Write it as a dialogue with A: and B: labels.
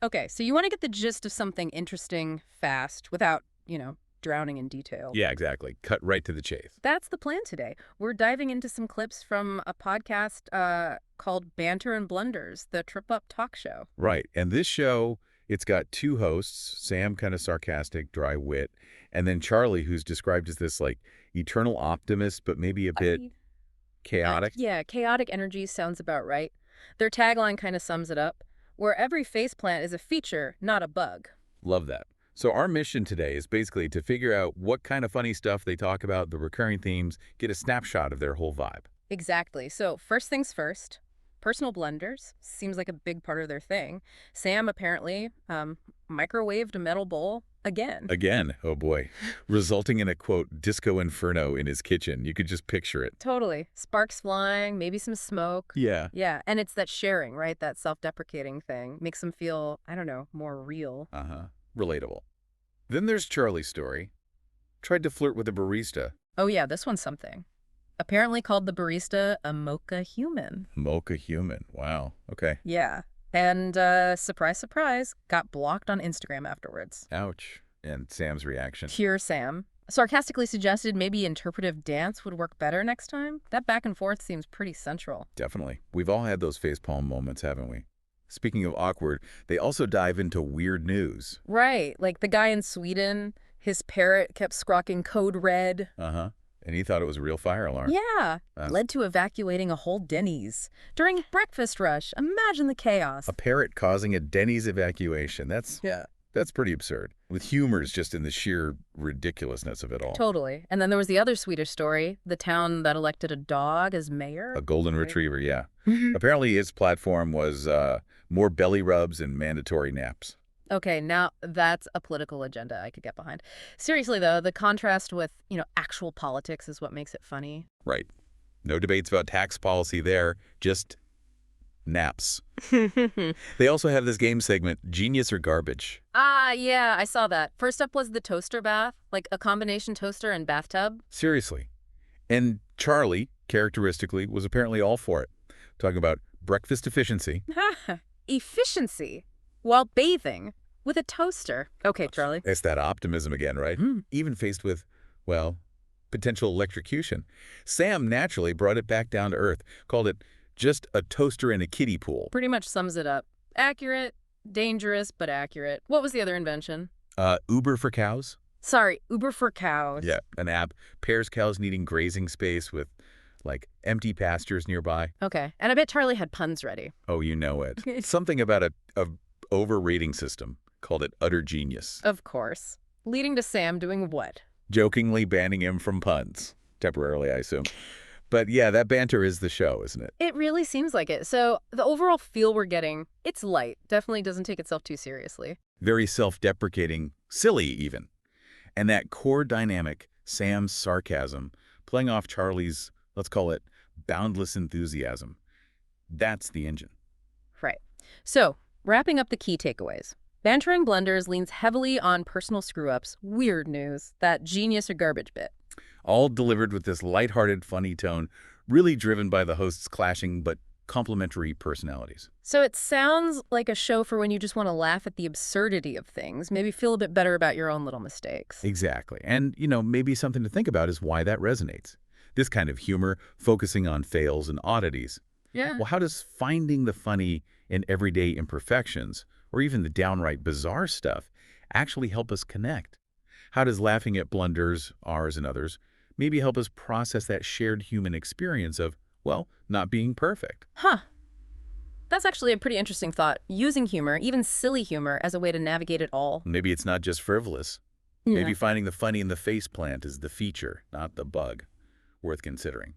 A: Okay, so you want to get the gist of something interesting fast without, drowning in detail.
B: Yeah, exactly. Cut right to the chase.
A: That's the plan today. We're diving into some clips from a podcast called Banter and Blunders, the Trip Up talk show.
B: Right. And this show, it's got two hosts, Sam, kind of sarcastic, dry wit, and then Charlie, who's described as this, like, eternal optimist, but maybe a bit
A: I-
B: chaotic.
A: yeah, chaotic energy sounds about right. Their tagline kind of sums it up, where every faceplant is a feature, not a bug.
B: Love that. So our mission today is basically to figure out what kind of funny stuff they talk about, the recurring themes, get a snapshot of their whole vibe.
A: Exactly. So first things first, personal blunders seems like a big part of their thing. Sam apparently microwaved a metal bowl again.
B: Again, oh boy, resulting in a, quote, disco inferno in his kitchen. You could just picture it.
A: Totally. Sparks flying, maybe some smoke.
B: Yeah.
A: Yeah, and it's that sharing, right? That self-deprecating thing. Makes them feel, I don't know, more real.
B: Uh-huh. Relatable. Then there's Charlie's story. Tried to flirt with a barista.
A: Oh yeah, this one's something. Apparently called the barista a Mocha Human.
B: Mocha Human. Wow. Okay.
A: Yeah. And surprise, surprise, got blocked on Instagram afterwards.
B: Ouch. And Sam's reaction.
A: Pure Sam. Sarcastically suggested maybe interpretive dance would work better next time. That back and forth seems pretty central.
B: Definitely. We've all had those facepalm moments, haven't we? Speaking of awkward, they also dive into weird news.
A: Right. Like the guy in Sweden, his parrot kept squawking code red.
B: Uh-huh. And he thought it was a real fire alarm.
A: Yeah.
B: Uh,
A: Led to evacuating a whole Denny's. During breakfast rush. Imagine the chaos.
B: A parrot causing a Denny's evacuation. That's pretty absurd. With humors just in the sheer ridiculously of it all.
A: Totally. And then there was the other Swedish story, the town that elected a dog as mayor.
B: A golden retriever, yeah. Apparently his platform was more belly rubs and mandatory naps.
A: Okay, now that's a political agenda I could get behind. Seriously, though, the contrast with, actual politics is what makes it funny.
B: Right. No debates about tax policy there, just naps. They also have this game segment, Genius or Garbage.
A: Yeah, I saw that. First up was the toaster bath, like a combination toaster and bathtub.
B: Seriously. And Charlie, characteristically, was apparently all for it. Talking about breakfast efficiency.
A: Efficiency while bathing with a toaster. Okay, Charlie.
B: It's that optimism again, right? Even faced with, well, potential electrocution. Sam naturally brought it back down to earth, called it just a toaster in a kiddie pool.
A: Pretty much sums it up. Accurate, dangerous, but accurate. What was the other invention?
B: Uber for cows?
A: Sorry, Uber for cows.
B: Yeah, an app pairs cows needing grazing space with, like, empty pastures nearby.
A: Okay, and I bet Charlie had puns ready.
B: Oh, you know it. Something about a overrating system. Called it utter genius.
A: Of course. Leading to Sam doing what?
B: Jokingly banning him from puns. Temporarily, I assume. But yeah, that banter is the show, isn't it?
A: It really seems like it. So the overall feel we're getting, it's light. Definitely doesn't take itself too seriously.
B: Very self-deprecating, silly even. And that core dynamic, Sam's sarcasm, playing off Charlie's, let's call it, boundless enthusiasm. That's the engine.
A: Right. So, wrapping up the key takeaways. Banter and Blunders leans heavily on personal screw-ups, weird news, that genius or garbage bit.
B: All delivered with this lighthearted, funny tone, really driven by the hosts' clashing but complementary personalities.
A: So it sounds like a show for when you just want to laugh at the absurdity of things, maybe feel a bit better about your own little mistakes.
B: Exactly. And, maybe something to think about is why that resonates. This kind of humor, focusing on fails and oddities.
A: Yeah.
B: Well, how does finding the funny in everyday imperfections, or even the downright bizarre stuff, actually help us connect? How does laughing at blunders, ours and others, maybe help us process that shared human experience of, well, not being perfect?
A: Huh. That's actually a pretty interesting thought. Using humor, even silly humor, as a way to navigate it all.
B: Maybe it's not just frivolous.
A: Yeah.
B: Maybe finding the funny in the faceplant is the feature, not the bug. Worth considering.